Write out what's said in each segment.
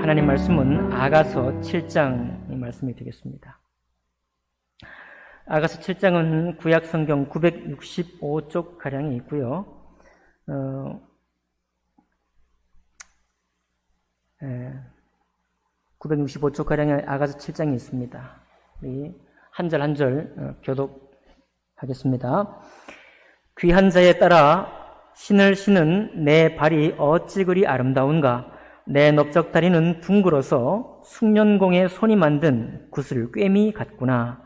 하나님 말씀은 아가서 7장의 말씀이 되겠습니다. 아가서 7장은 구약 성경 965쪽 가량이 있고요. 965쪽 가량의 아가서 7장이 있습니다. 우리 한 절 한 절 교독하겠습니다. 귀한 자에 따라 신을 신은 내 발이 어찌 그리 아름다운가. 내 넓적 다리는 둥글어서 숙련공의 손이 만든 구슬 꿰미 같구나.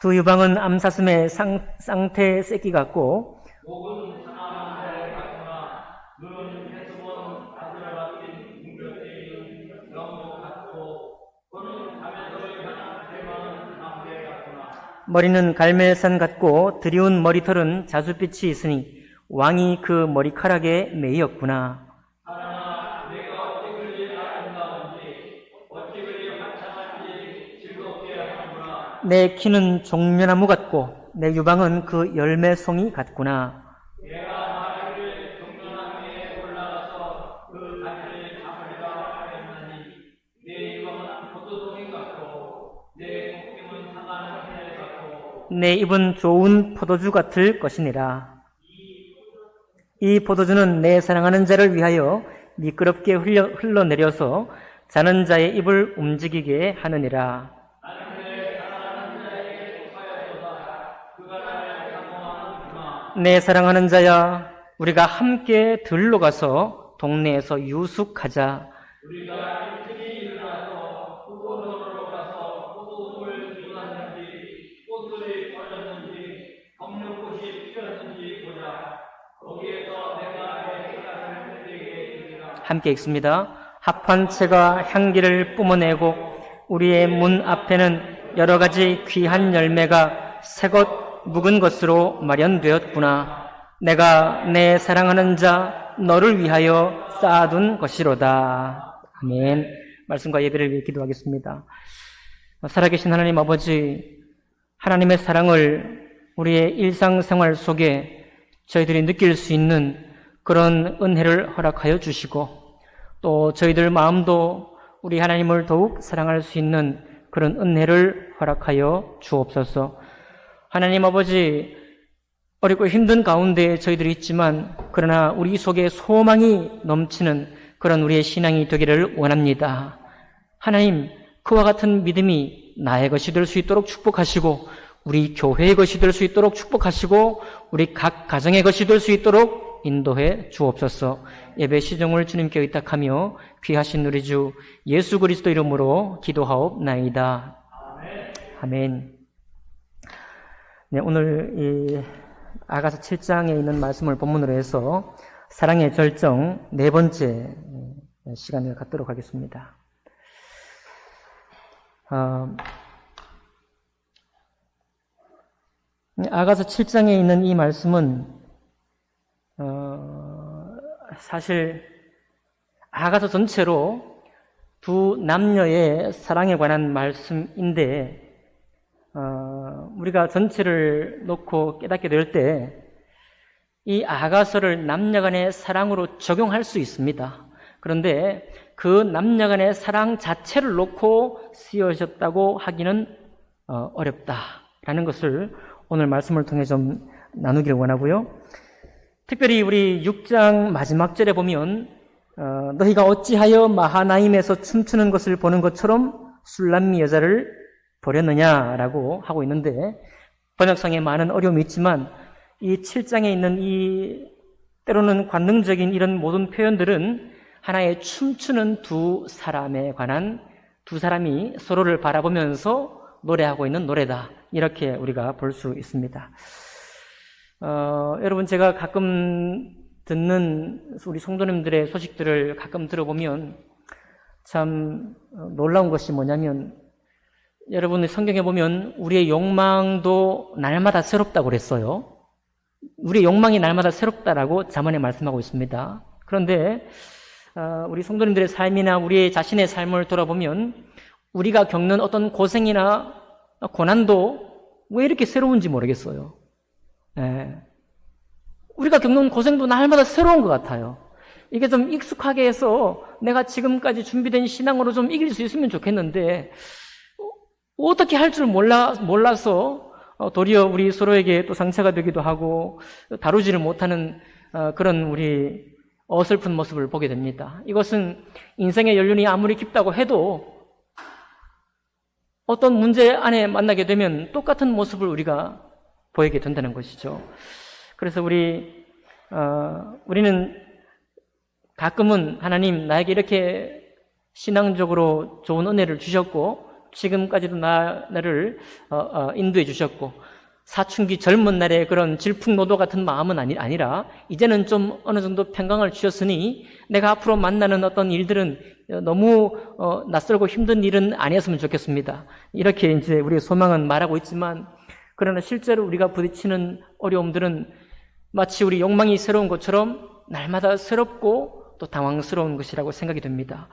두 유방은 암사슴의 쌍태 새끼 같고 머리는 갈멜산 같고 드리운 머리털은 자줏빛이 있으니 왕이 그 머리카락에 매였구나. 내 키는 종려나무 같고 내 유방은 그 열매송이 같구나. 내 입은 좋은 포도주 같을 것이니라. 이 포도주는 내 사랑하는 자를 위하여 미끄럽게 흘러내려서 자는 자의 입을 움직이게 하느니라. 내 사랑하는 자야, 우리가 함께 들로 가서 동네에서 유숙하자. 함께 읽습니다. 합판채가 향기를 뿜어내고 우리의 문 앞에는 여러 가지 귀한 열매가 새것 묵은 것으로 마련되었구나. 내가 내 사랑하는 자 너를 위하여 쌓아둔 것이로다. 아멘. 말씀과 예배를 위해 기도하겠습니다. 살아계신 하나님 아버지, 하나님의 사랑을 우리의 일상생활 속에 저희들이 느낄 수 있는 그런 은혜를 허락하여 주시고, 또 저희들 마음도 우리 하나님을 더욱 사랑할 수 있는 그런 은혜를 허락하여 주옵소서. 하나님 아버지, 어렵고 힘든 가운데 저희들이 있지만 그러나 우리 속에 소망이 넘치는 그런 우리의 신앙이 되기를 원합니다. 하나님, 그와 같은 믿음이 나의 것이 될 수 있도록 축복하시고 우리 교회의 것이 될 수 있도록 축복하시고 우리 각 가정의 것이 될 수 있도록 인도해 주옵소서. 예배 시종을 주님께 의탁하며 귀하신 우리 주 예수 그리스도 이름으로 기도하옵나이다. 아멘. 네, 오늘 이 아가서 7장에 있는 말씀을 본문으로 해서 사랑의 절정 네 번째 시간을 갖도록 하겠습니다. 아가서 7장에 있는 이 말씀은 사실 아가서 전체로 두 남녀의 사랑에 관한 말씀인데 우리가 전체를 놓고 깨닫게 될 때 이 아가서를 남녀간의 사랑으로 적용할 수 있습니다. 그런데 그 남녀간의 사랑 자체를 놓고 쓰여졌다고 하기는 어렵다라는 것을 오늘 말씀을 통해 좀 나누기를 원하고요. 특별히 우리 6장 마지막 절에 보면 너희가 어찌하여 마하나임에서 춤추는 것을 보는 것처럼 술람미 여자를 보렸느냐라고 하고 있는데, 번역상에 많은 어려움이 있지만 이 7장에 있는 이 때로는 관능적인 이런 모든 표현들은 하나의 춤추는 두 사람에 관한, 두 사람이 서로를 바라보면서 노래하고 있는 노래다, 이렇게 우리가 볼 수 있습니다. 여러분, 제가 가끔 듣는 우리 성도님들의 소식들을 가끔 들어보면 참 놀라운 것이 뭐냐면, 여러분의 성경에 보면 우리의 욕망도 날마다 새롭다고 그랬어요. 우리의 욕망이 날마다 새롭다라고 잠언에 말씀하고 있습니다. 그런데 우리 성도님들의 삶이나 우리 자신의 삶을 돌아보면 우리가 겪는 어떤 고생이나 고난도 왜 이렇게 새로운지 모르겠어요. 우리가 겪는 고생도 날마다 새로운 것 같아요. 이게 좀 익숙하게 해서 내가 지금까지 준비된 신앙으로 좀 이길 수 있으면 좋겠는데 어떻게 할 줄 몰라서 도리어 우리 서로에게 또 상처가 되기도 하고 다루지를 못하는 그런 우리 어설픈 모습을 보게 됩니다. 이것은 인생의 연륜이 아무리 깊다고 해도 어떤 문제 안에 만나게 되면 똑같은 모습을 우리가 보이게 된다는 것이죠. 그래서 우리는 가끔은 하나님 나에게 이렇게 신앙적으로 좋은 은혜를 주셨고 지금까지도 나를 인도해 주셨고 사춘기 젊은 날의 그런 질풍노도 같은 마음은 아니라 이제는 좀 어느 정도 평강을 주셨으니 내가 앞으로 만나는 어떤 일들은 너무 낯설고 힘든 일은 아니었으면 좋겠습니다. 이렇게 이제 우리의 소망은 말하고 있지만 그러나 실제로 우리가 부딪히는 어려움들은 마치 우리 욕망이 새로운 것처럼 날마다 새롭고 또 당황스러운 것이라고 생각이 됩니다.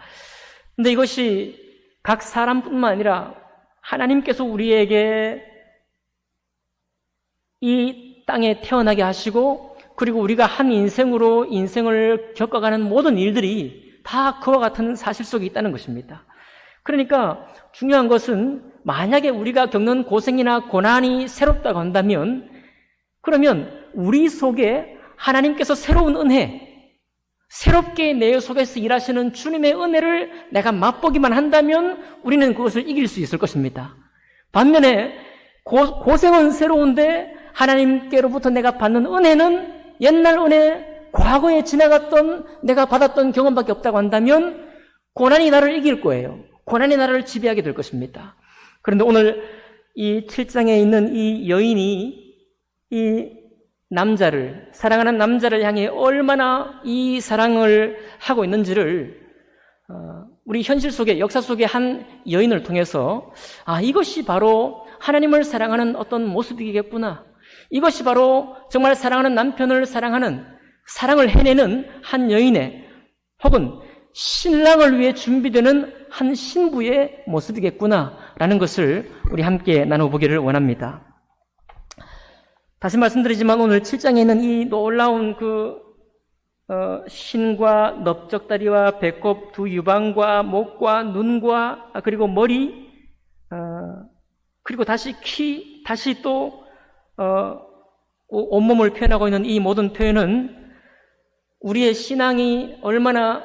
근데 이것이 각 사람뿐만 아니라 하나님께서 우리에게 이 땅에 태어나게 하시고 그리고 우리가 한 인생으로 인생을 겪어가는 모든 일들이 다 그와 같은 사실 속에 있다는 것입니다. 그러니까 중요한 것은 만약에 우리가 겪는 고생이나 고난이 새롭다고 한다면 그러면 우리 속에 하나님께서 새로운 은혜, 새롭게 내 속에서 일하시는 주님의 은혜를 내가 맛보기만 한다면 우리는 그것을 이길 수 있을 것입니다. 반면에 고생은 새로운데 하나님께로부터 내가 받는 은혜는 옛날 은혜, 과거에 지나갔던 내가 받았던 경험밖에 없다고 한다면 고난이 나를 이길 거예요. 고난이 나를 지배하게 될 것입니다. 그런데 오늘 이 7장에 있는 이 여인이 이 남자를, 사랑하는 남자를 향해 얼마나 이 사랑을 하고 있는지를 우리 현실 속에, 역사 속의 한 여인을 통해서 이것이 바로 하나님을 사랑하는 어떤 모습이겠구나. 이것이 바로 정말 사랑하는 남편을 사랑하는, 사랑을 해내는 한 여인의 혹은 신랑을 위해 준비되는 한 신부의 모습이겠구나라는 것을 우리 함께 나눠보기를 원합니다. 다시 말씀드리지만 오늘 7장에 있는 이 놀라운 신과 넓적다리와 배꼽, 두 유방과 목과 눈과 그리고 머리 그리고 다시 키, 다시 또 온몸을 표현하고 있는 이 모든 표현은 우리의 신앙이 얼마나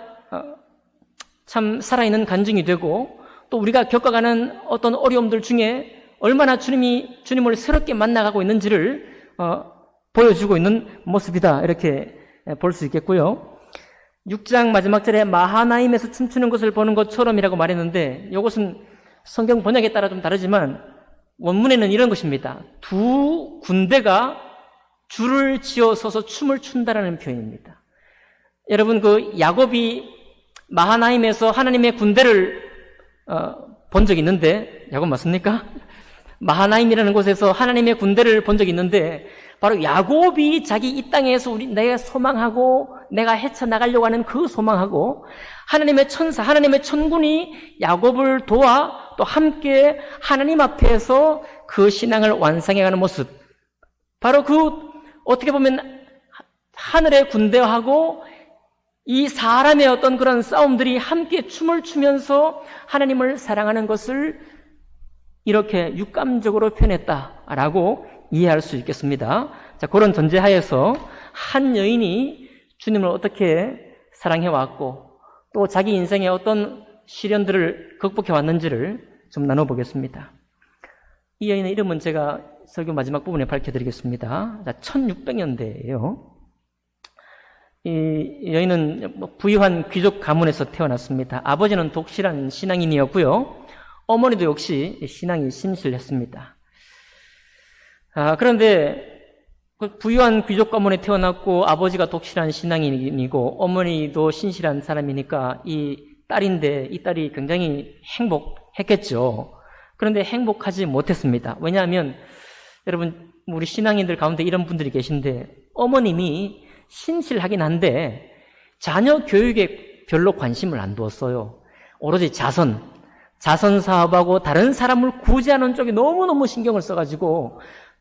참 살아있는 간증이 되고 또 우리가 겪어가는 어떤 어려움들 중에 얼마나 주님을 새롭게 만나가고 있는지를 보여주고 있는 모습이다 이렇게 볼 수 있겠고요. 6장 마지막 절에 마하나임에서 춤추는 것을 보는 것처럼이라고 말했는데 이것은 성경 번역에 따라 좀 다르지만 원문에는 이런 것입니다. 두 군대가 줄을 지어 서서 춤을 춘다라는 표현입니다. 여러분 야곱이 마하나임에서 하나님의 군대를 본 적이 있는데 야곱 맞습니까? 마하나임이라는 곳에서 하나님의 군대를 본 적이 있는데 바로 야곱이 자기 이 땅에서 내가 소망하고 내가 헤쳐나가려고 하는 그 소망하고 하나님의 천사, 하나님의 천군이 야곱을 도와 또 함께 하나님 앞에서 그 신앙을 완성해가는 모습, 바로 어떻게 보면 하늘의 군대하고 이 사람의 어떤 그런 싸움들이 함께 춤을 추면서 하나님을 사랑하는 것을 이렇게 육감적으로 표현했다라고 이해할 수 있겠습니다. 자, 그런 전제하에서 한 여인이 주님을 어떻게 사랑해왔고 또 자기 인생의 어떤 시련들을 극복해 왔는지를 좀 나눠보겠습니다. 이 여인의 이름은 제가 설교 마지막 부분에 밝혀드리겠습니다. 자, 1600년대예요. 이 여인은 부유한 귀족 가문에서 태어났습니다. 아버지는 독실한 신앙인이었고요. 어머니도 역시 신앙이 신실했습니다. 그런데 부유한 귀족 가문에 태어났고 아버지가 독실한 신앙인이고 어머니도 신실한 사람이니까 이 딸인데 이 딸이 굉장히 행복했겠죠. 그런데 행복하지 못했습니다. 왜냐하면 여러분 우리 신앙인들 가운데 이런 분들이 계신데 어머님이 신실하긴 한데 자녀 교육에 별로 관심을 안 두었어요. 오로지 자선 사업하고 다른 사람을 구제하는 쪽에 너무너무 신경을 써가지고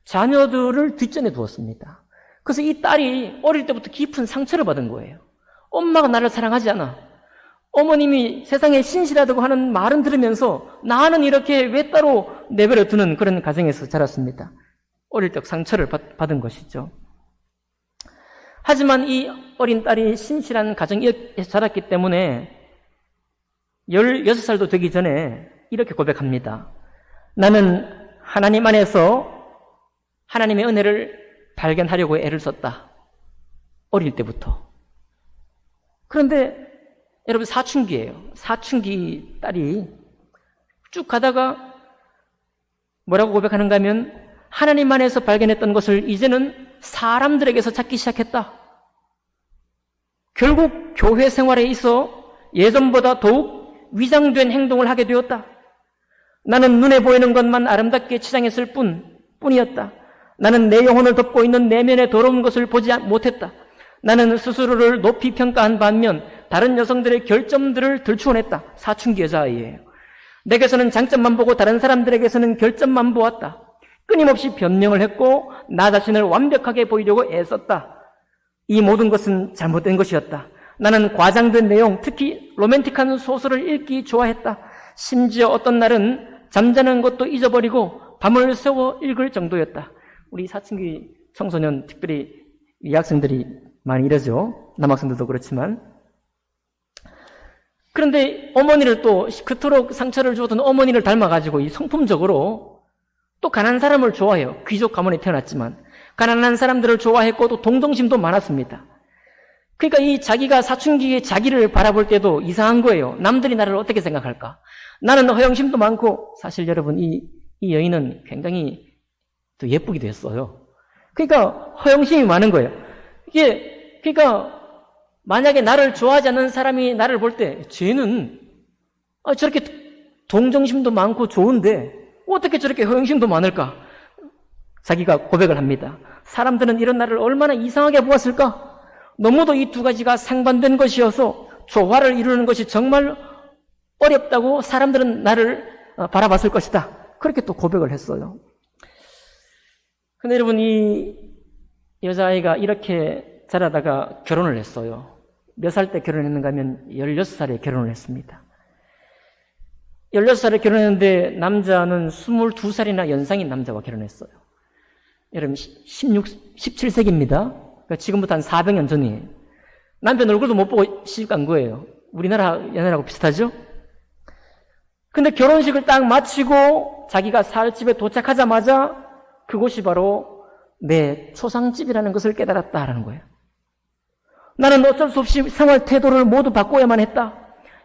자녀들을 뒷전에 두었습니다. 그래서 이 딸이 어릴 때부터 깊은 상처를 받은 거예요. 엄마가 나를 사랑하지 않아. 어머님이 세상에 신실하다고 하는 말은 들으면서 나는 이렇게 왜 따로 내버려 두는 그런 가정에서 자랐습니다. 어릴 적 상처를 받은 것이죠. 하지만 이 어린 딸이 신실한 가정에서 자랐기 때문에 16살도 되기 전에 이렇게 고백합니다. 나는 하나님 안에서 하나님의 은혜를 발견하려고 애를 썼다. 어릴 때부터. 그런데 여러분 사춘기예요. 사춘기 딸이 쭉 가다가 뭐라고 고백하는가 하면 하나님 안에서 발견했던 것을 이제는 사람들에게서 찾기 시작했다. 결국 교회 생활에 있어 예전보다 더욱 위장된 행동을 하게 되었다. 나는 눈에 보이는 것만 아름답게 치장했을 뿐이었다. 나는 내 영혼을 덮고 있는 내면의 더러운 것을 보지 못했다. 나는 스스로를 높이 평가한 반면 다른 여성들의 결점들을 들추어냈다. 사춘기 여자아이예요. 내게서는 장점만 보고 다른 사람들에게서는 결점만 보았다. 끊임없이 변명을 했고 나 자신을 완벽하게 보이려고 애썼다. 이 모든 것은 잘못된 것이었다. 나는 과장된 내용, 특히 로맨틱한 소설을 읽기 좋아했다. 심지어 어떤 날은 잠자는 것도 잊어버리고 밤을 새워 읽을 정도였다. 우리 사춘기 청소년, 특별히 여학생들이 많이 이러죠. 남학생들도 그렇지만. 그런데 어머니를 또 그토록 상처를 주었던 어머니를 닮아가지고 이 성품적으로 또 가난한 사람을 좋아해요. 귀족 가문에 태어났지만 가난한 사람들을 좋아했고 또 동정심도 많았습니다. 그러니까 이 자기가 사춘기에 자기를 바라볼 때도 이상한 거예요. 남들이 나를 어떻게 생각할까? 나는 허영심도 많고 사실 여러분 이 여인은 굉장히 또 예쁘기도 했어요. 그러니까 허영심이 많은 거예요. 이게 그러니까 만약에 나를 좋아하지 않는 사람이 나를 볼 때 쟤는 저렇게 동정심도 많고 좋은데 어떻게 저렇게 허영심도 많을까? 자기가 고백을 합니다. 사람들은 이런 나를 얼마나 이상하게 보았을까? 너무도 이 두 가지가 상반된 것이어서 조화를 이루는 것이 정말 어렵다고 사람들은 나를 바라봤을 것이다. 그렇게 또 고백을 했어요. 근데 여러분 이 여자아이가 이렇게 자라다가 결혼을 했어요. 몇 살 때 결혼했는가 하면 16살에 결혼을 했습니다. 16살에 결혼했는데 남자는 22살이나 연상인 남자와 결혼했어요. 여러분 17세기입니다. 그러니까 지금부터 한 400년 전이에요. 남편 얼굴도 못 보고 시집간 거예요. 우리나라 연애하고 비슷하죠? 근데 결혼식을 딱 마치고 자기가 살 집에 도착하자마자 그곳이 바로 내 초상집이라는 것을 깨달았다라는 거예요. 나는 어쩔 수 없이 생활 태도를 모두 바꿔야만 했다.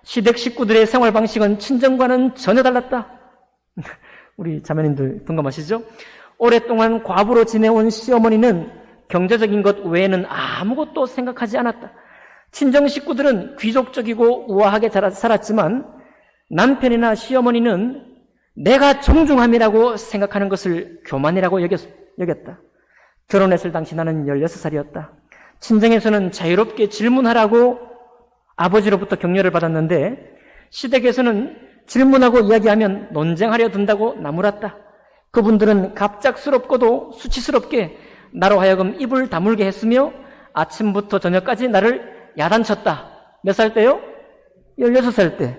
시댁 식구들의 생활 방식은 친정과는 전혀 달랐다. 우리 자매님들 동감하시죠? 오랫동안 과부로 지내온 시어머니는 경제적인 것 외에는 아무것도 생각하지 않았다. 친정 식구들은 귀족적이고 우아하게 살았지만 남편이나 시어머니는 내가 정중함이라고 생각하는 것을 교만이라고 여겼다. 결혼했을 당시 나는 16살이었다. 친정에서는 자유롭게 질문하라고 아버지로부터 격려를 받았는데 시댁에서는 질문하고 이야기하면 논쟁하려 든다고 나무랐다. 그분들은 갑작스럽고도 수치스럽게 나로 하여금 입을 다물게 했으며 아침부터 저녁까지 나를 야단쳤다. 몇 살 때요? 16살 때.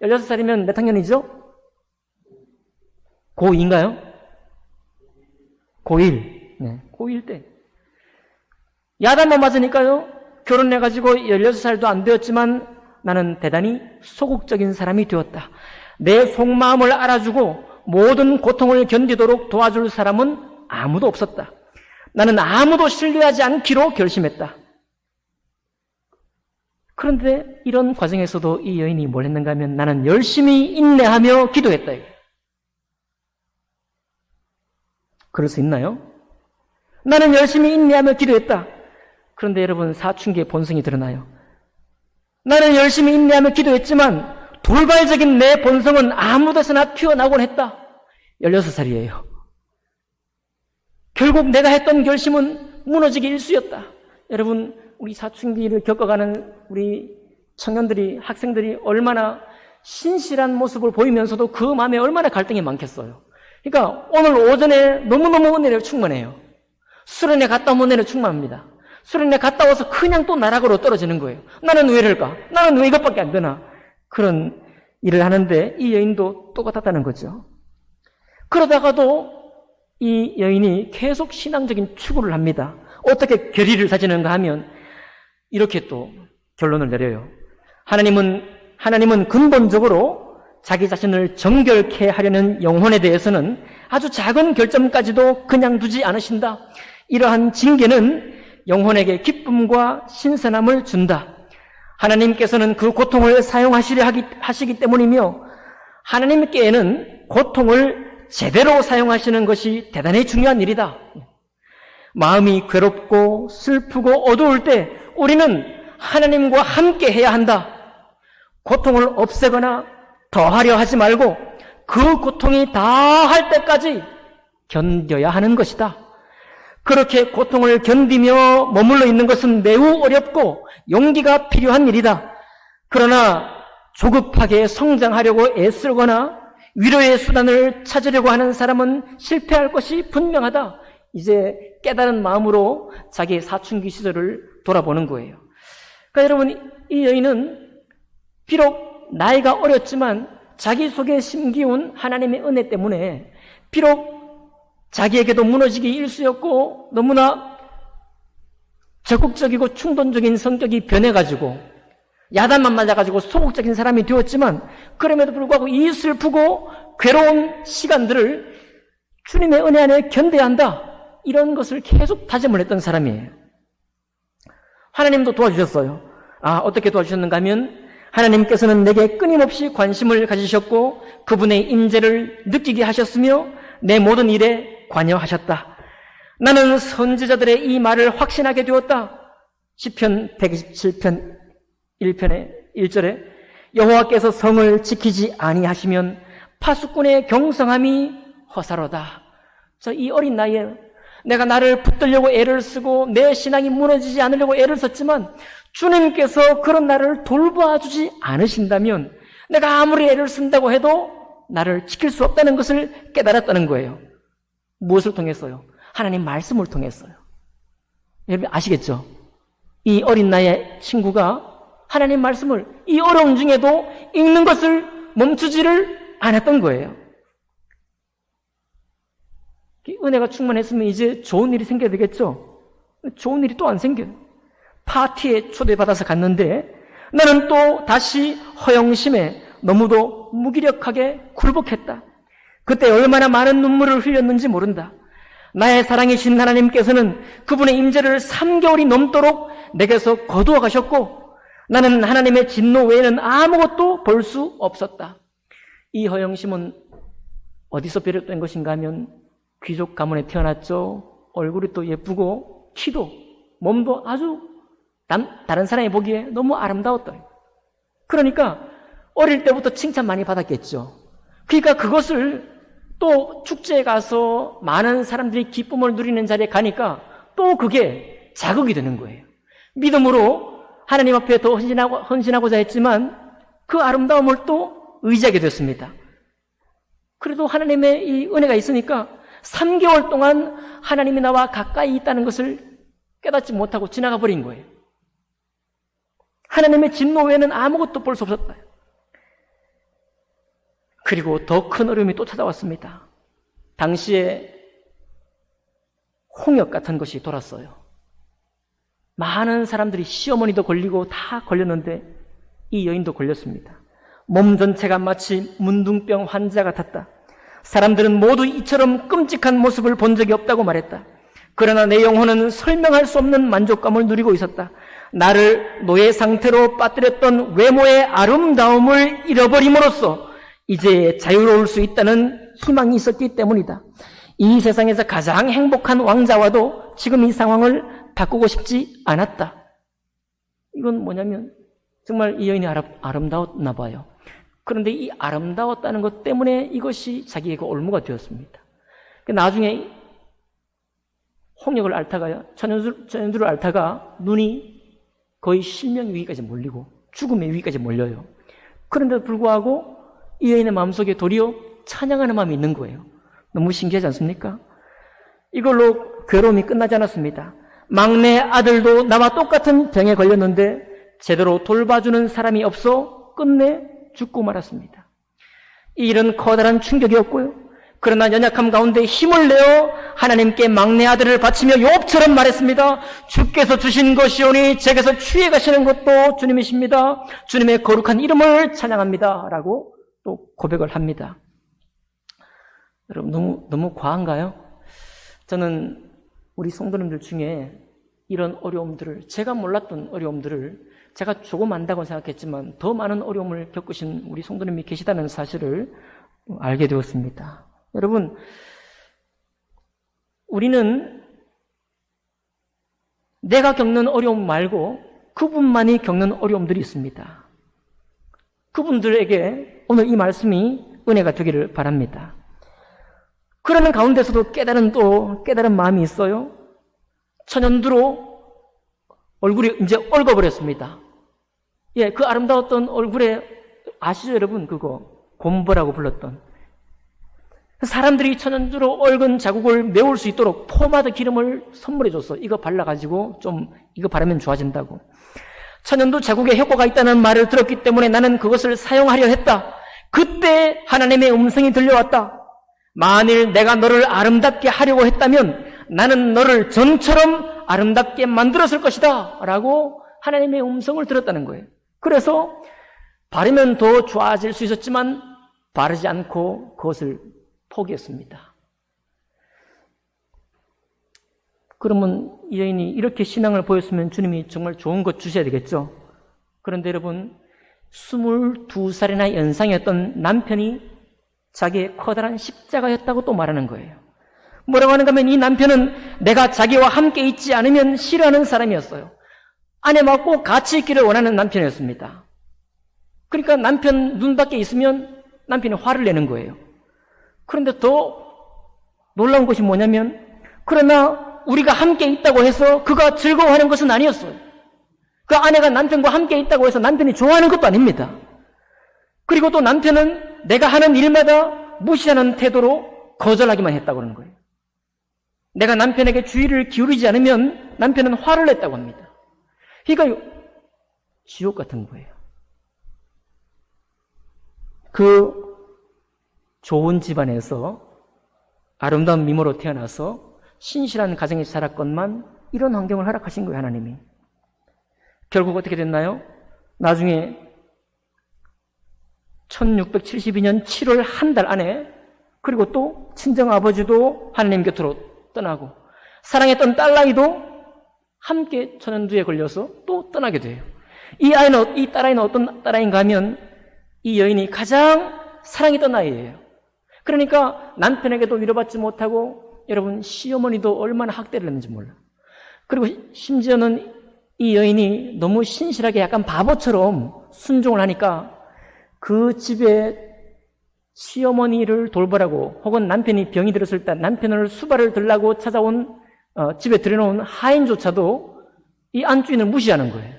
16살이면 몇 학년이죠? 고2인가요? 고1. 네, 고1 때. 야단만 맞으니까요. 결혼해가지고 16살도 안 되었지만 나는 대단히 소극적인 사람이 되었다. 내 속마음을 알아주고 모든 고통을 견디도록 도와줄 사람은 아무도 없었다. 나는 아무도 신뢰하지 않기로 결심했다. 그런데 이런 과정에서도 이 여인이 뭘 했는가 하면 나는 열심히 인내하며 기도했다. 그럴 수 있나요? 나는 열심히 인내하며 기도했다. 그런데 여러분 사춘기의 본성이 드러나요. 나는 열심히 인내하며 기도했지만 돌발적인 내 본성은 아무 데서나 튀어나오곤 했다. 16살이에요. 결국 내가 했던 결심은 무너지기 일쑤였다. 여러분 우리 사춘기를 겪어가는 우리 청년들이 학생들이 얼마나 신실한 모습을 보이면서도 그 마음에 얼마나 갈등이 많겠어요. 그러니까 오늘 오전에 너무너무 은혜로 충만해요. 수련회 갔다 오면 은혜로 충만합니다. 수련회 갔다 와서 그냥 또 나락으로 떨어지는 거예요. 나는 왜 이럴까? 나는 왜 이것밖에 안 되나? 그런 일을 하는데 이 여인도 똑같았다는 거죠. 그러다가도 이 여인이 계속 신앙적인 추구를 합니다. 어떻게 결의를 다지는가 하면 이렇게 또 결론을 내려요. 하나님은 근본적으로 자기 자신을 정결케 하려는 영혼에 대해서는 아주 작은 결점까지도 그냥 두지 않으신다. 이러한 징계는 영혼에게 기쁨과 신선함을 준다. 하나님께서는 그 고통을 사용하시려 하시기 때문이며 하나님께는 고통을 제대로 사용하시는 것이 대단히 중요한 일이다. 마음이 괴롭고 슬프고 어두울 때 우리는 하나님과 함께 해야 한다. 고통을 없애거나 더하려 하지 말고 그 고통이 다 할 때까지 견뎌야 하는 것이다. 그렇게 고통을 견디며 머물러 있는 것은 매우 어렵고 용기가 필요한 일이다. 그러나 조급하게 성장하려고 애쓰거나 위로의 수단을 찾으려고 하는 사람은 실패할 것이 분명하다. 이제 깨달은 마음으로 자기의 사춘기 시절을 돌아보는 거예요. 그러니까 여러분, 이 여인은 비록 나이가 어렸지만 자기 속에 심기운 하나님의 은혜 때문에 비록 자기에게도 무너지기 일쑤였고 너무나 적극적이고 충동적인 성격이 변해가지고 야단만 맞아가지고 소극적인 사람이 되었지만 그럼에도 불구하고 이 슬프고 괴로운 시간들을 주님의 은혜 안에 견뎌야 한다. 이런 것을 계속 다짐을 했던 사람이에요. 하나님도 도와주셨어요. 어떻게 도와주셨는가 하면 하나님께서는 내게 끊임없이 관심을 가지셨고 그분의 임재를 느끼게 하셨으며 내 모든 일에 관여하셨다. 나는 선지자들의 이 말을 확신하게 되었다. 시편 127편 1편의 1절에 여호와께서 성을 지키지 아니하시면 파수꾼의 경성함이 허사로다. 이 어린 나이에 내가 나를 붙들려고 애를 쓰고 내 신앙이 무너지지 않으려고 애를 썼지만 주님께서 그런 나를 돌봐주지 않으신다면 내가 아무리 애를 쓴다고 해도 나를 지킬 수 없다는 것을 깨달았다는 거예요. 무엇을 통했어요? 하나님 말씀을 통했어요. 여러분 아시겠죠? 이 어린 나이의 친구가 하나님 말씀을 이 어려움 중에도 읽는 것을 멈추지를 않았던 거예요. 은혜가 충만했으면 이제 좋은 일이 생겨야 되겠죠? 좋은 일이 또 안 생겨요. 파티에 초대받아서 갔는데 나는 또 다시 허영심에 너무도 무기력하게 굴복했다. 그때 얼마나 많은 눈물을 흘렸는지 모른다. 나의 사랑이신 하나님께서는 그분의 임재를 3개월이 넘도록 내게서 거두어 가셨고 나는 하나님의 진노 외에는 아무것도 볼 수 없었다. 이 허영심은 어디서 비롯된 것인가 하면 귀족 가문에 태어났죠. 얼굴이 또 예쁘고 키도 몸도 아주 다른 사람이 보기에 너무 아름다웠다. 그러니까 어릴 때부터 칭찬 많이 받았겠죠. 그러니까 그것을 또 축제에 가서 많은 사람들이 기쁨을 누리는 자리에 가니까 또 그게 자극이 되는 거예요. 믿음으로 하나님 앞에 더 헌신하고자 했지만 그 아름다움을 또 의지하게 됐습니다. 그래도 하나님의 이 은혜가 있으니까 3개월 동안 하나님이 나와 가까이 있다는 것을 깨닫지 못하고 지나가 버린 거예요. 하나님의 진노 외에는 아무것도 볼 수 없었다. 그리고 더 큰 어려움이 또 찾아왔습니다. 당시에 홍역 같은 것이 돌았어요. 많은 사람들이 시어머니도 걸리고 다 걸렸는데 이 여인도 걸렸습니다. 몸 전체가 마치 문둥병 환자 같았다. 사람들은 모두 이처럼 끔찍한 모습을 본 적이 없다고 말했다. 그러나 내 영혼은 설명할 수 없는 만족감을 누리고 있었다. 나를 노예 상태로 빠뜨렸던 외모의 아름다움을 잃어버림으로써 이제 자유로울 수 있다는 희망이 있었기 때문이다. 이 세상에서 가장 행복한 왕자와도 지금 이 상황을 바꾸고 싶지 않았다. 이건 뭐냐면 정말 이 여인이 아름다웠나 봐요. 그런데 이 아름다웠다는 것 때문에 이것이 자기에게 올무가 되었습니다. 나중에 홍역을 앓다가 천연두를 앓다가 눈이 거의 실명 위기까지 몰리고 죽음의 위기까지 몰려요. 그런데도 불구하고 이 여인의 마음속에 도리어 찬양하는 마음이 있는 거예요. 너무 신기하지 않습니까? 이걸로 괴로움이 끝나지 않았습니다. 막내 아들도 나와 똑같은 병에 걸렸는데 제대로 돌봐주는 사람이 없어 끝내 죽고 말았습니다. 이 일은 커다란 충격이었고요. 그러나 연약함 가운데 힘을 내어 하나님께 막내 아들을 바치며 욥처럼 말했습니다. 주께서 주신 것이오니 제게서 취해 가시는 것도 주님이십니다. 주님의 거룩한 이름을 찬양합니다. 라고 또 고백을 합니다. 여러분 너무 과한가요? 저는 우리 성도님들 중에 이런 어려움들을, 제가 몰랐던 어려움들을 제가 조금 안다고 생각했지만 더 많은 어려움을 겪으신 우리 성도님이 계시다는 사실을 알게 되었습니다. 여러분, 우리는 내가 겪는 어려움 말고 그분만이 겪는 어려움들이 있습니다. 그분들에게 오늘 이 말씀이 은혜가 되기를 바랍니다. 그러는 가운데서도 깨달은 마음이 있어요. 천연두로 얼굴이 이제 얼거버렸습니다. 예, 그 아름다웠던 얼굴에, 아시죠 여러분? 그거 곰보라고 불렀던. 사람들이 천연두로 얼근 자국을 메울 수 있도록 포마드 기름을 선물해 줬어. 이거 발라가지고 이거 바르면 좋아진다고. 천연두 자국에 효과가 있다는 말을 들었기 때문에 나는 그것을 사용하려 했다. 그때 하나님의 음성이 들려왔다. 만일 내가 너를 아름답게 하려고 했다면 나는 너를 전처럼 아름답게 만들었을 것이다. 라고 하나님의 음성을 들었다는 거예요. 그래서 바르면 더 좋아질 수 있었지만 바르지 않고 그것을 포기했습니다. 그러면 이 여인이 이렇게 신앙을 보였으면 주님이 정말 좋은 것 주셔야 되겠죠. 그런데 여러분, 22살이나 연상이었던 남편이 자기의 커다란 십자가였다고 또 말하는 거예요. 뭐라고 하는가 하면 이 남편은 내가 자기와 함께 있지 않으면 싫어하는 사람이었어요. 아내와 꼭 같이 있기를 원하는 남편이었습니다. 그러니까 남편 눈 밖에 있으면 남편이 화를 내는 거예요. 그런데 더 놀라운 것이 뭐냐면, 그러나 우리가 함께 있다고 해서 그가 즐거워하는 것은 아니었어요. 그 아내가 남편과 함께 있다고 해서 남편이 좋아하는 것도 아닙니다. 그리고 또 남편은 내가 하는 일마다 무시하는 태도로 거절하기만 했다고 하는 거예요. 내가 남편에게 주의를 기울이지 않으면 남편은 화를 냈다고 합니다. 그러니까 지옥 같은 거예요. 그 좋은 집안에서 아름다운 미모로 태어나서 신실한 가정에 자랐건만 이런 환경을 허락하신 거예요, 하나님이. 결국 어떻게 됐나요? 나중에 1672년 7월 한 달 안에, 그리고 또 친정아버지도 하나님 곁으로 떠나고 사랑했던 딸아이도 함께 천연두에 걸려서 또 떠나게 돼요. 이 딸아이는 어떤 딸아이인가 하면 이 여인이 가장 사랑했던 아이예요. 그러니까 남편에게도 위로받지 못하고, 여러분, 시어머니도 얼마나 학대를 했는지 몰라. 그리고 심지어는 이 여인이 너무 신실하게 약간 바보처럼 순종을 하니까 그 집에 시어머니를 돌보라고, 혹은 남편이 병이 들었을 때 남편을 수발을 들라고 찾아온 집에 들여놓은 하인조차도 이 안주인을 무시하는 거예요.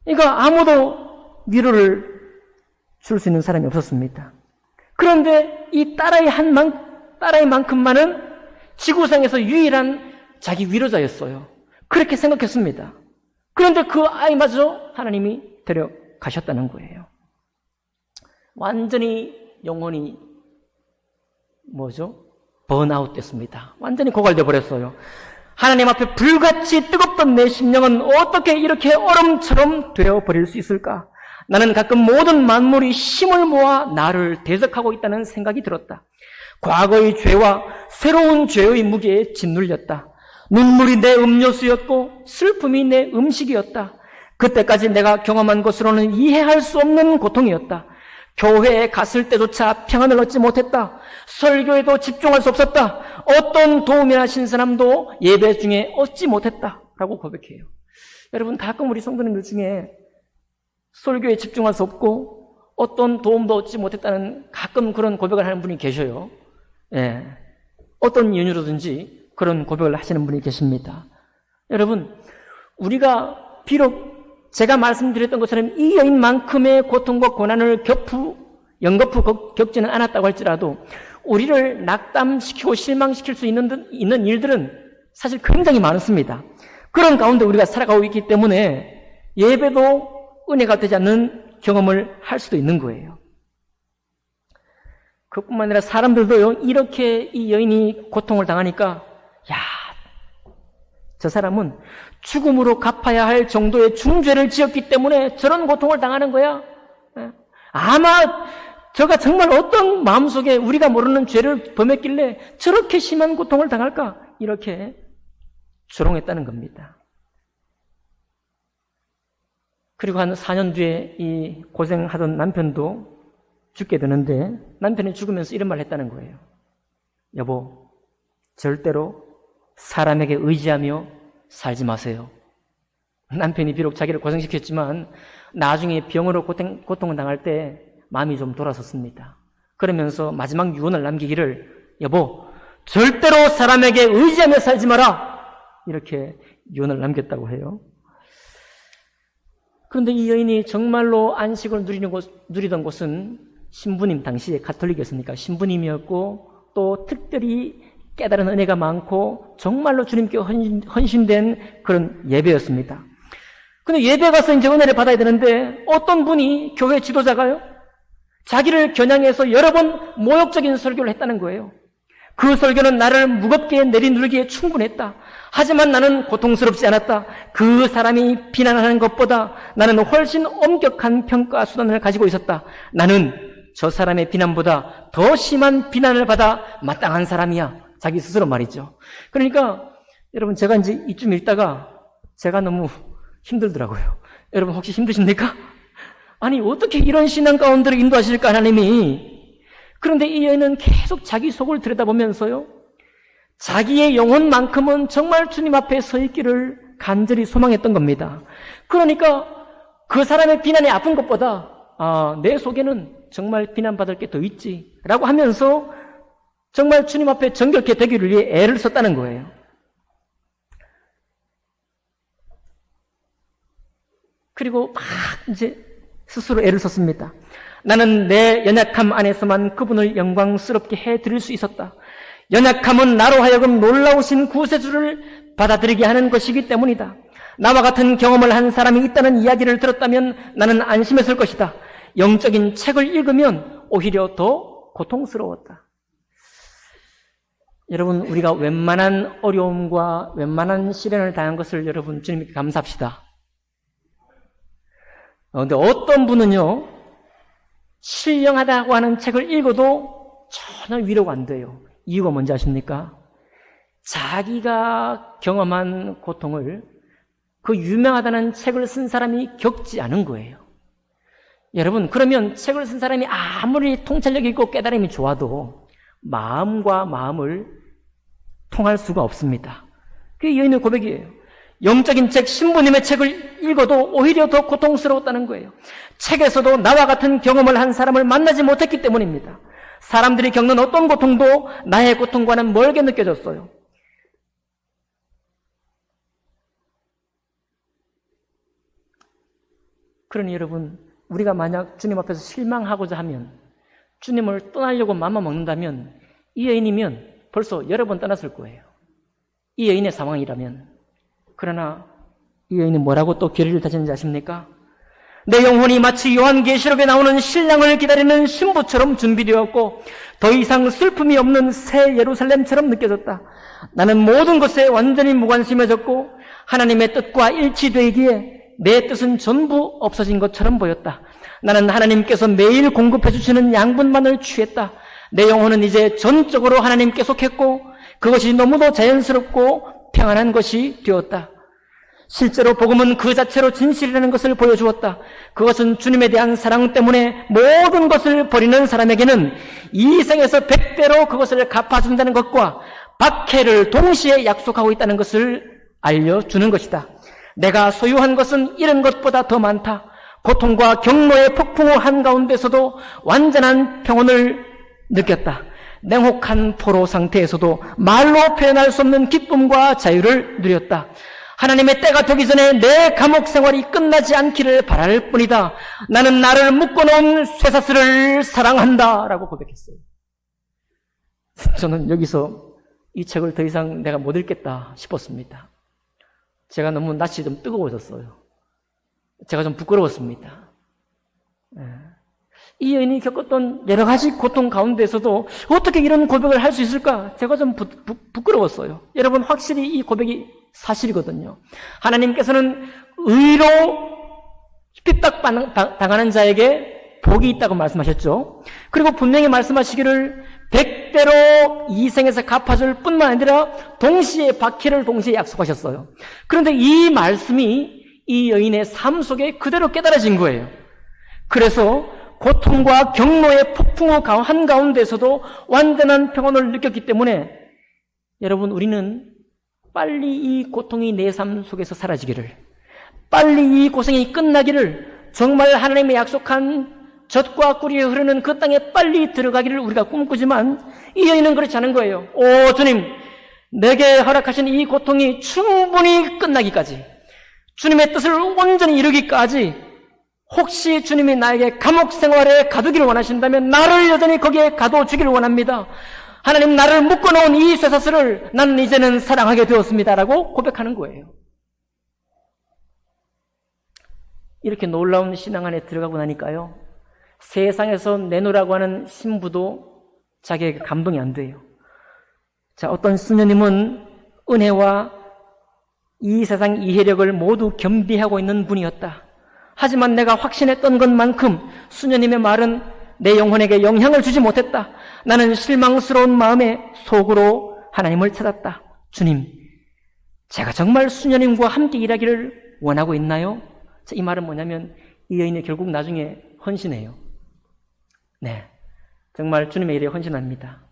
그러니까 아무도 위로를 줄 수 있는 사람이 없었습니다. 그런데 이 딸아이만큼만은 지구상에서 유일한 자기 위로자였어요. 그렇게 생각했습니다. 그런데 그 아이마저 하나님이 데려가셨다는 거예요. 완전히 영혼이 번아웃 됐습니다. 완전히 고갈돼 버렸어요. 하나님 앞에 불같이 뜨겁던 내 심령은 어떻게 이렇게 얼음처럼 되어버릴 수 있을까? 나는 가끔 모든 만물이 힘을 모아 나를 대적하고 있다는 생각이 들었다. 과거의 죄와 새로운 죄의 무게에 짓눌렸다. 눈물이 내 음료수였고 슬픔이 내 음식이었다. 그때까지 내가 경험한 것으로는 이해할 수 없는 고통이었다. 교회에 갔을 때조차 평안을 얻지 못했다. 설교에도 집중할 수 없었다. 어떤 도움이나 신선함도 예배 중에 얻지 못했다. 라고 고백해요. 여러분, 가끔 우리 성도님들 중에 설교에 집중할 수 없고 어떤 도움도 얻지 못했다는 가끔 그런 고백을 하는 분이 계셔요. 예. 어떤 이유로든지 그런 고백을 하시는 분이 계십니다. 여러분, 우리가 비록 제가 말씀드렸던 것처럼 이 여인만큼의 고통과 고난을 연거푸 겪지는 않았다고 할지라도 우리를 낙담시키고 실망시킬 수 있는 일들은 사실 굉장히 많습니다. 그런 가운데 우리가 살아가고 있기 때문에 예배도 은혜가 되지 않는 경험을 할 수도 있는 거예요. 그뿐만 아니라 사람들도요, 이렇게 이 여인이 고통을 당하니까, 야, 저 사람은 죽음으로 갚아야 할 정도의 중죄를 지었기 때문에 저런 고통을 당하는 거야. 아마 저가 정말 어떤 마음속에 우리가 모르는 죄를 범했길래 저렇게 심한 고통을 당할까? 이렇게 조롱했다는 겁니다. 그리고 한 4년 뒤에 이 고생하던 남편도 죽게 되는데 남편이 죽으면서 이런 말을 했다는 거예요. 여보, 절대로 사람에게 의지하며 살지 마세요. 남편이 비록 자기를 고생시켰지만 나중에 병으로 고통을 당할 때 마음이 좀 돌아섰습니다. 그러면서 마지막 유언을 남기기를, 여보, 절대로 사람에게 의지하며 살지 마라, 이렇게 유언을 남겼다고 해요. 그런데 이 여인이 정말로 안식을 누리던 곳은 신부님, 당시에 가톨릭이었으니까 신부님이었고, 또 특별히 깨달은 은혜가 많고 정말로 주님께 헌신된 그런 예배였습니다. 근데 예배 가서 이제 은혜를 받아야 되는데 어떤 분이 교회 지도자가요, 자기를 겨냥해서 여러 번 모욕적인 설교를 했다는 거예요. 그 설교는 나를 무겁게 내리누르기에 충분했다. 하지만 나는 고통스럽지 않았다. 그 사람이 비난하는 것보다 나는 훨씬 엄격한 평가 수단을 가지고 있었다. 나는 저 사람의 비난보다 더 심한 비난을 받아 마땅한 사람이야. 자기 스스로 말이죠. 그러니까 여러분, 제가 이제 이쯤 읽다가 제가 너무 힘들더라고요. 여러분 혹시 힘드십니까? 아니, 어떻게 이런 신앙 가운데로 인도하실까, 하나님이. 그런데 이 여인은 계속 자기 속을 들여다보면서요, 자기의 영혼만큼은 정말 주님 앞에 서 있기를 간절히 소망했던 겁니다. 그러니까 그 사람의 비난이 아픈 것보다 내 속에는 정말 비난받을 게 더 있지 라고 하면서 정말 주님 앞에 정결케 되기를 위해 애를 썼다는 거예요. 그리고 막 이제 스스로 애를 썼습니다. 나는 내 연약함 안에서만 그분을 영광스럽게 해드릴 수 있었다. 연약함은 나로 하여금 놀라우신 구세주를 받아들이게 하는 것이기 때문이다. 나와 같은 경험을 한 사람이 있다는 이야기를 들었다면 나는 안심했을 것이다. 영적인 책을 읽으면 오히려 더 고통스러웠다. 여러분, 우리가 웬만한 어려움과 웬만한 시련을 당한 것을 여러분 주님께 감사합시다. 그런데 어떤 분은요, 신령하다고 하는 책을 읽어도 전혀 위로가 안 돼요. 이유가 뭔지 아십니까? 자기가 경험한 고통을 그 유명하다는 책을 쓴 사람이 겪지 않은 거예요. 여러분, 그러면 책을 쓴 사람이 아무리 통찰력이 있고 깨달음이 좋아도 마음과 마음을 통할 수가 없습니다. 그게 여인의 고백이에요. 영적인 책, 신부님의 책을 읽어도 오히려 더 고통스러웠다는 거예요. 책에서도 나와 같은 경험을 한 사람을 만나지 못했기 때문입니다. 사람들이 겪는 어떤 고통도 나의 고통과는 멀게 느껴졌어요. 그러니 여러분, 우리가 만약 주님 앞에서 실망하고자 하면, 주님을 떠나려고 마음만 먹는다면, 이 여인이면 벌써 여러 번 떠났을 거예요. 이 여인의 상황이라면. 그러나 이 여인이 뭐라고 또 결의를 다졌는지 아십니까? 내 영혼이 마치 요한계시록에 나오는 신랑을 기다리는 신부처럼 준비되었고 더 이상 슬픔이 없는 새 예루살렘처럼 느껴졌다. 나는 모든 것에 완전히 무관심해졌고 하나님의 뜻과 일치되기에 내 뜻은 전부 없어진 것처럼 보였다. 나는 하나님께서 매일 공급해 주시는 양분만을 취했다. 내 영혼은 이제 전적으로 하나님께 속했고 그것이 너무도 자연스럽고 평안한 것이 되었다. 실제로 복음은 그 자체로 진실이라는 것을 보여주었다. 그것은 주님에 대한 사랑 때문에 모든 것을 버리는 사람에게는 이 생에서 100배로 그것을 갚아준다는 것과 박해를 동시에 약속하고 있다는 것을 알려주는 것이다. 내가 소유한 것은 이런 것보다 더 많다. 고통과 경로의 폭풍우 한가운데서도 완전한 평온을 느꼈다. 냉혹한 포로 상태에서도 말로 표현할 수 없는 기쁨과 자유를 누렸다. 하나님의 때가 되기 전에 내 감옥 생활이 끝나지 않기를 바랄 뿐이다. 나는 나를 묶어놓은 쇠사슬을 사랑한다 라고 고백했어요. 저는 여기서 이 책을 더 이상 내가 못 읽겠다 싶었습니다. 제가 너무 낯이 좀 뜨거워졌어요. 제가 좀 부끄러웠습니다. 이 여인이 겪었던 여러 가지 고통 가운데서도 어떻게 이런 고백을 할 수 있을까? 제가 좀 부끄러웠어요. 여러분, 확실히 이 고백이 사실이거든요. 하나님께서는 의로 핍박당하는 자에게 복이 있다고 말씀하셨죠. 그리고 분명히 말씀하시기를 100대로 이 생에서 갚아줄 뿐만 아니라 동시에 박해를 동시에 약속하셨어요. 그런데 이 말씀이 이 여인의 삶 속에 그대로 깨달아진 거예요. 그래서 고통과 경로의 폭풍우 한가운데서도 완전한 평온을 느꼈기 때문에 여러분, 우리는 빨리 이 고통이 내 삶 속에서 사라지기를, 빨리 이 고생이 끝나기를, 정말 하나님의 약속한 젖과 꿀이 흐르는 그 땅에 빨리 들어가기를 우리가 꿈꾸지만 이 여인은 그렇지 않은 거예요. 오 주님, 내게 허락하신 이 고통이 충분히 끝나기까지, 주님의 뜻을 온전히 이루기까지, 혹시 주님이 나에게 감옥 생활에 가두기를 원하신다면 나를 여전히 거기에 가둬주기를 원합니다. 하나님, 나를 묶어놓은 이 쇠사슬을 나는 이제는 사랑하게 되었습니다라고 고백하는 거예요. 이렇게 놀라운 신앙 안에 들어가고 나니까요, 세상에서 내놓으라고 하는 신부도 자기에게 감동이 안 돼요. 자, 어떤 수녀님은 은혜와 이 세상 이해력을 모두 겸비하고 있는 분이었다. 하지만 내가 확신했던 것만큼 수녀님의 말은 내 영혼에게 영향을 주지 못했다. 나는 실망스러운 마음에 속으로 하나님을 찾았다. 주님, 제가 정말 수녀님과 함께 일하기를 원하고 있나요? 자, 이 말은 뭐냐면 이 여인이 결국 나중에 헌신해요. 네, 정말 주님의 일에 헌신합니다.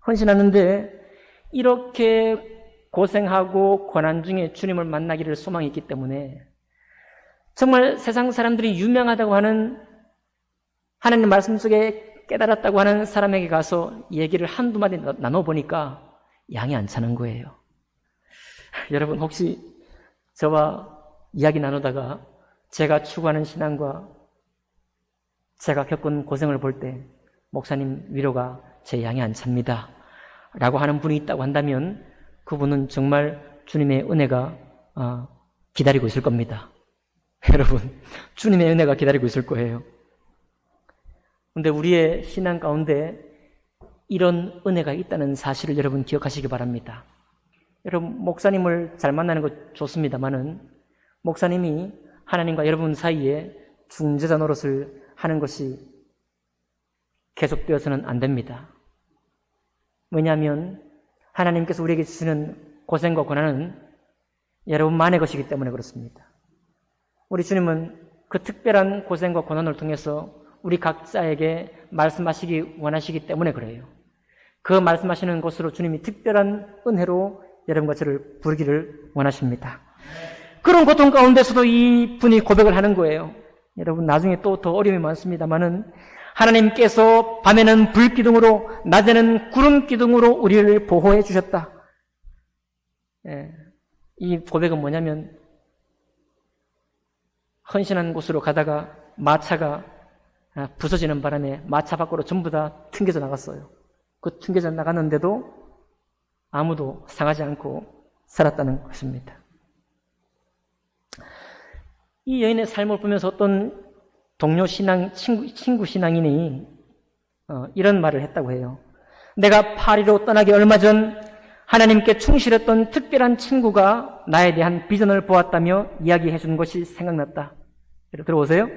헌신하는데 이렇게 고생하고 고난 중에 주님을 만나기를 소망이 있기 때문에 정말 세상 사람들이 유명하다고 하는, 하나님 말씀 속에 깨달았다고 하는 사람에게 가서 얘기를 한두 마디 나눠보니까 양이 안 차는 거예요. 여러분, 혹시 저와 이야기 나누다가 제가 추구하는 신앙과 제가 겪은 고생을 볼 때 목사님, 위로가 제 양이 안 찹니다 라고 하는 분이 있다고 한다면 그분은 정말 주님의 은혜가 기다리고 있을 겁니다. 여러분, 주님의 은혜가 기다리고 있을 거예요. 그런데 우리의 신앙 가운데 이런 은혜가 있다는 사실을 여러분 기억하시기 바랍니다. 여러분, 목사님을 잘 만나는 거 좋습니다만은 목사님이 하나님과 여러분 사이에 중재자 노릇을 하는 것이 계속되어서는 안 됩니다. 왜냐하면 하나님께서 우리에게 주시는 고생과 고난은 여러분만의 것이기 때문에 그렇습니다. 우리 주님은 그 특별한 고생과 고난을 통해서 우리 각자에게 말씀하시기 원하시기 때문에 그래요. 그 말씀하시는 것으로 주님이 특별한 은혜로 여러분과 저를 부르기를 원하십니다. 그런 고통 가운데서도 이 분이 고백을 하는 거예요. 여러분, 나중에 또 더 어려움이 많습니다만은 하나님께서 밤에는 불기둥으로 낮에는 구름기둥으로 우리를 보호해 주셨다. 이 고백은 뭐냐면 헌신한 곳으로 가다가 마차가 부서지는 바람에 마차 밖으로 전부 다 튕겨져 나갔어요. 그 튕겨져 나갔는데도 아무도 상하지 않고 살았다는 것입니다. 이 여인의 삶을 보면서 어떤 동료 신앙, 친구 신앙인이 이런 말을 했다고 해요. 내가 파리로 떠나기 얼마 전 하나님께 충실했던 특별한 친구가 나에 대한 비전을 보았다며 이야기해 준 것이 생각났다. 들어보세요.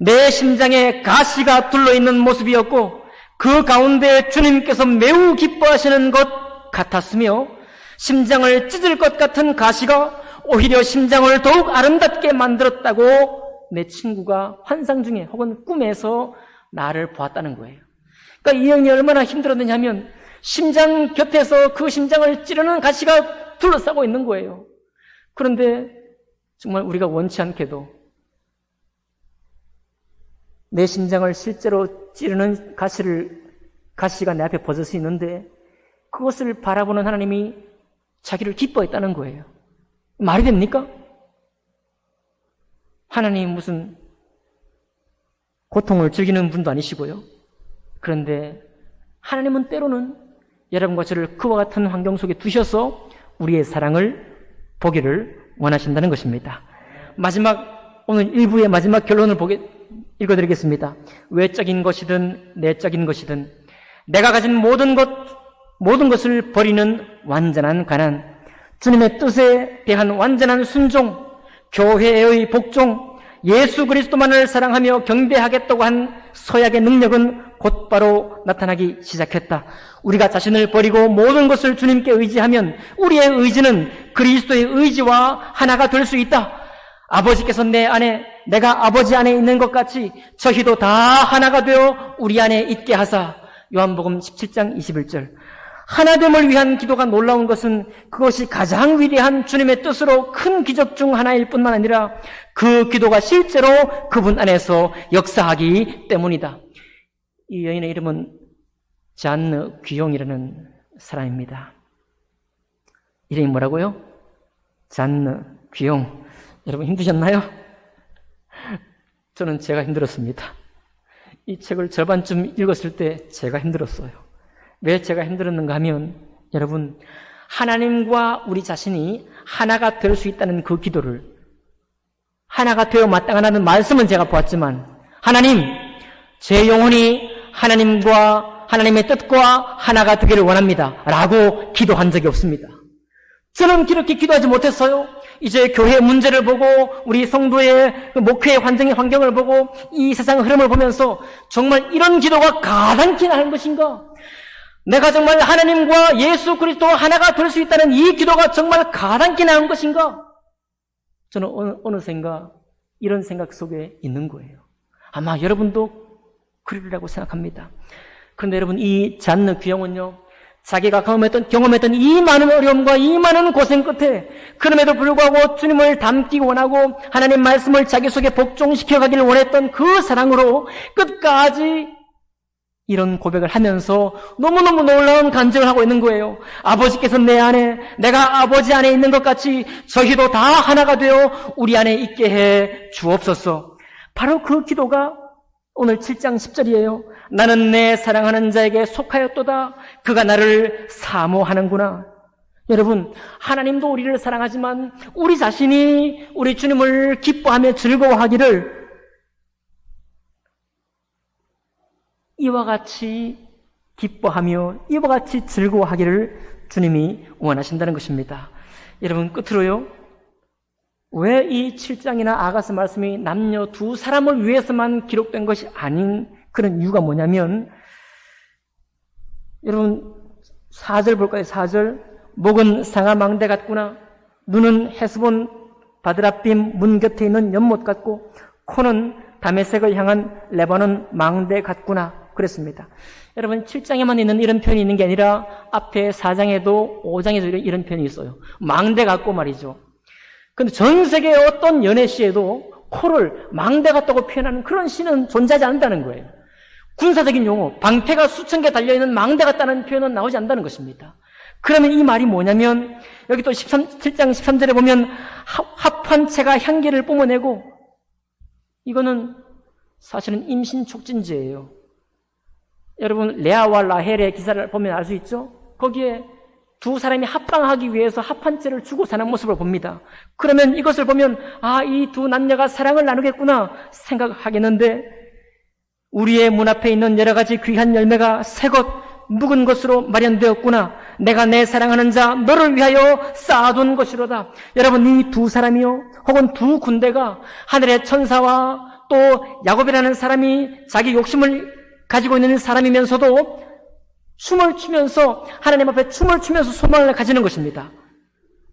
내 심장에 가시가 둘러있는 모습이었고 그 가운데 주님께서 매우 기뻐하시는 것 같았으며 심장을 찢을 것 같은 가시가 오히려 심장을 더욱 아름답게 만들었다고 내 친구가 환상 중에 혹은 꿈에서 나를 보았다는 거예요. 그러니까 이 여인이 얼마나 힘들었느냐 하면 심장 곁에서 그 심장을 찌르는 가시가 둘러싸고 있는 거예요. 그런데 정말 우리가 원치 않게도 내 심장을 실제로 찌르는 가시가 내 앞에 버젓이 있는데 그것을 바라보는 하나님이 자기를 기뻐했다는 거예요. 말이 됩니까? 하나님 무슨 고통을 즐기는 분도 아니시고요. 그런데 하나님은 때로는 여러분과 저를 그와 같은 환경 속에 두셔서 우리의 사랑을 보기를 원하신다는 것입니다. 마지막, 오늘 1부의 마지막 결론을 읽어드리겠습니다. 외적인 것이든 내적인 것이든 내가 가진 모든 것을 버리는 완전한 가난, 주님의 뜻에 대한 완전한 순종, 교회의 복종, 예수 그리스도만을 사랑하며 경배하겠다고 한 서약의 능력은 곧바로 나타나기 시작했다. 우리가 자신을 버리고 모든 것을 주님께 의지하면 우리의 의지는 그리스도의 의지와 하나가 될 수 있다. 아버지께서 내 안에, 내가 아버지 안에 있는 것 같이 저희도 다 하나가 되어 우리 안에 있게 하사. 요한복음 17장 21절. 하나됨을 위한 기도가 놀라운 것은 그것이 가장 위대한 주님의 뜻으로 큰 기적 중 하나일 뿐만 아니라 그 기도가 실제로 그분 안에서 역사하기 때문이다. 이 여인의 이름은 잔느 귀용이라는 사람입니다. 이름이 뭐라고요? 잔느 귀용. 여러분 힘드셨나요? 저는 제가 힘들었습니다. 이 책을 절반쯤 읽었을 때 제가 힘들었어요. 왜 제가 힘들었는가 하면 여러분, 하나님과 우리 자신이 하나가 될 수 있다는 그 기도를, 하나가 되어 마땅하다는 말씀은 제가 보았지만, 하나님, 제 영혼이 하나님과 하나님의 뜻과 하나가 되기를 원합니다 라고 기도한 적이 없습니다. 저는 그렇게 기도하지 못했어요. 이제 교회의 문제를 보고 우리 성도의 목회의 환경을 보고 이 세상 흐름을 보면서 정말 이런 기도가 가당키 나는 것인가? 내가 정말 하나님과 예수 그리스도와 하나가 될 수 있다는 이 기도가 정말 가당키 나은 것인가? 저는 어느샌가 이런 생각 속에 있는 거예요. 아마 여러분도 그러리라고 생각합니다. 그런데 여러분, 이 잔느 귀형은요, 자기가 경험했던 이 많은 어려움과 이 많은 고생 끝에 그럼에도 불구하고 주님을 닮기 원하고 하나님 말씀을 자기 속에 복종시켜 가기를 원했던 그 사랑으로 끝까지 이런 고백을 하면서 너무너무 놀라운 간증을 하고 있는 거예요. 아버지께서 내 안에, 내가 아버지 안에 있는 것 같이 저희도 다 하나가 되어 우리 안에 있게 해 주옵소서. 바로 그 기도가 오늘 7장 10절이에요. 나는 내 사랑하는 자에게 속하였도다. 그가 나를 사모하는구나. 여러분, 하나님도 우리를 사랑하지만 우리 자신이 우리 주님을 기뻐하며 즐거워하기를 이와 같이 기뻐하며 이와 같이 즐거워하기를 주님이 원하신다는 것입니다. 여러분, 끝으로요, 왜 이 7장이나 아가서 말씀이 남녀 두 사람을 위해서만 기록된 것이 아닌 그런 이유가 뭐냐면, 여러분 4절 볼까요? 4절. 목은 상하망대 같구나. 눈은 헤스본 바드라빔 문 곁에 있는 연못 같고 코는 다메섹을 향한 레바논 망대 같구나 그랬습니다. 여러분, 7장에만 있는 이런 표현이 있는 게 아니라 앞에 4장에도 5장에도 이런 표현이 있어요. 망대 같고 말이죠. 근데 전 세계의 어떤 연애시에도 코를 망대 같다고 표현하는 그런 시는 존재하지 않는다는 거예요. 군사적인 용어, 방패가 수천 개 달려있는 망대 같다는 표현은 나오지 않는다는 것입니다. 그러면 이 말이 뭐냐면, 여기 또 7장 13절에 보면 합한 채가 향기를 뿜어내고, 이거는 사실은 임신 촉진제예요. 여러분, 레아와 라헬의 기사를 보면 알 수 있죠? 거기에 두 사람이 합방하기 위해서 합한 채를 주고 사는 모습을 봅니다. 그러면 이것을 보면 이 두 남녀가 사랑을 나누겠구나 생각하겠는데, 우리의 문 앞에 있는 여러 가지 귀한 열매가 새것 묵은 것으로 마련되었구나. 내가 내 사랑하는 자 너를 위하여 쌓아둔 것이로다. 여러분, 이 두 사람이요, 혹은 두 군대가 하늘의 천사와 또 야곱이라는 사람이 자기 욕심을 가지고 있는 사람이면서도 춤을 추면서, 하나님 앞에 춤을 추면서 소망을 가지는 것입니다.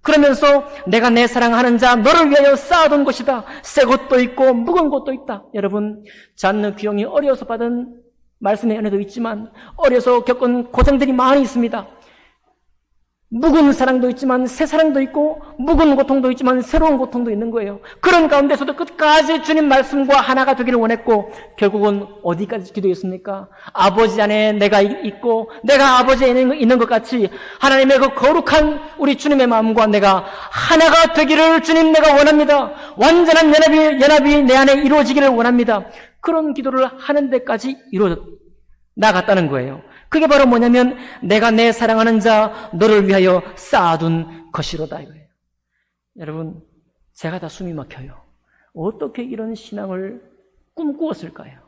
그러면서 내가 내 사랑하는 자 너를 위하여 쌓아둔 것이다. 새 것도 있고 묵은 것도 있다. 여러분, 잔느 귀용이 어려서 받은 말씀의 은혜도 있지만 어려서 겪은 고생들이 많이 있습니다. 묵은 사랑도 있지만 새 사랑도 있고 묵은 고통도 있지만 새로운 고통도 있는 거예요. 그런 가운데서도 끝까지 주님 말씀과 하나가 되기를 원했고 결국은 어디까지 기도했습니까? 아버지 안에 내가 있고 내가 아버지에 있는 것 같이 하나님의 그 거룩한 우리 주님의 마음과 내가 하나가 되기를 주님 내가 원합니다. 완전한 연합이 내 안에 이루어지기를 원합니다. 그런 기도를 하는 데까지 나갔다는 거예요. 그게 바로 뭐냐면 내가 내 사랑하는 자 너를 위하여 쌓아둔 것이로다 이거예요. 여러분, 제가 다 숨이 막혀요. 어떻게 이런 신앙을 꿈꾸었을까요?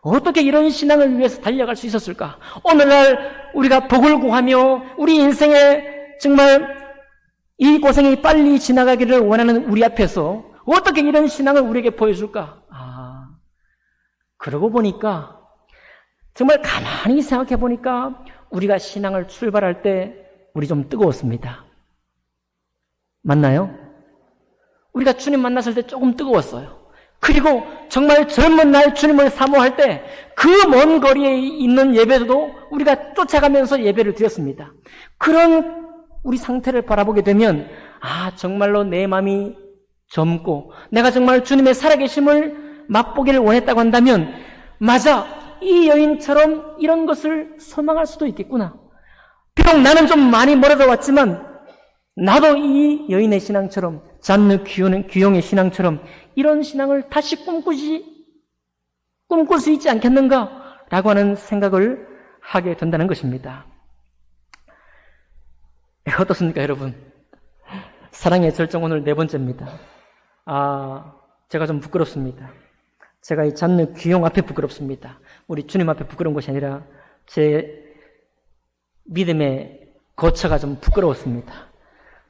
어떻게 이런 신앙을 위해서 달려갈 수 있었을까? 오늘날 우리가 복을 구하며 우리 인생에 정말 이 고생이 빨리 지나가기를 원하는 우리 앞에서 어떻게 이런 신앙을 우리에게 보여줄까? 그러고 보니까 정말 가만히 생각해 보니까 우리가 신앙을 출발할 때 우리 좀 뜨거웠습니다. 맞나요? 우리가 주님 만났을 때 조금 뜨거웠어요. 그리고 정말 젊은 날 주님을 사모할 때 그 먼 거리에 있는 예배도 우리가 쫓아가면서 예배를 드렸습니다. 그런 우리 상태를 바라보게 되면 정말로 내 마음이 젊고 내가 정말 주님의 살아계심을 맛보기를 원했다고 한다면 맞아, 이 여인처럼 이런 것을 소망할 수도 있겠구나. 비록 나는 좀 많이 멀어져 왔지만 나도 이 여인의 신앙처럼 잔느 귀용의 신앙처럼 이런 신앙을 다시 꿈꿀 수 있지 않겠는가 라고 하는 생각을 하게 된다는 것입니다. 어떻습니까 여러분? 사랑의 절정 오늘 4번째입니다. 제가 좀 부끄럽습니다. 제가 이 잔느 귀용 앞에 부끄럽습니다. 우리 주님 앞에 부끄러운 것이 아니라 제 믿음의 거처가 좀 부끄러웠습니다.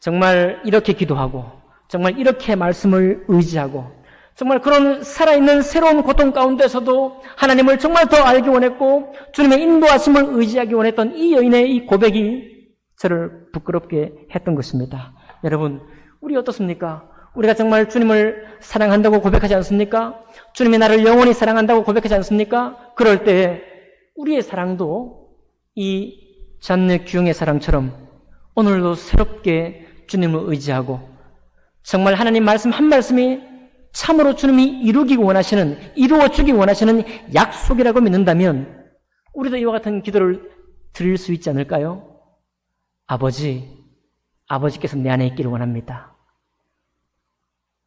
정말 이렇게 기도하고 정말 이렇게 말씀을 의지하고 정말 그런 살아있는 새로운 고통 가운데서도 하나님을 정말 더 알기 원했고 주님의 인도하심을 의지하기 원했던 이 여인의 이 고백이 저를 부끄럽게 했던 것입니다. 여러분, 우리 어떻습니까? 우리가 정말 주님을 사랑한다고 고백하지 않습니까? 주님이 나를 영원히 사랑한다고 고백하지 않습니까? 그럴 때 우리의 사랑도 이 잔느 귀용의 사랑처럼 오늘도 새롭게 주님을 의지하고 정말 하나님 말씀 한 말씀이 참으로 주님이 이루어주기 원하시는 약속이라고 믿는다면 우리도 이와 같은 기도를 드릴 수 있지 않을까요? 아버지께서 내 안에 있기를 원합니다.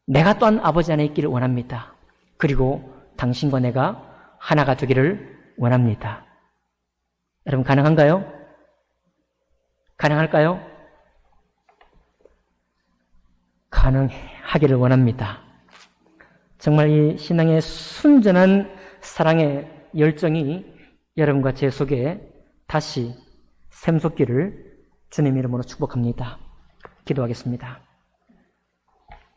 내가 또한 아버지 안에 있기를 원합니다. 그리고 당신과 내가 하나가 되기를 원합니다. 여러분, 가능한가요? 가능할까요? 가능하기를 원합니다. 정말 이 신앙의 순전한 사랑의 열정이 여러분과 제 속에 다시 샘솟기를 주님 이름으로 축복합니다. 기도하겠습니다.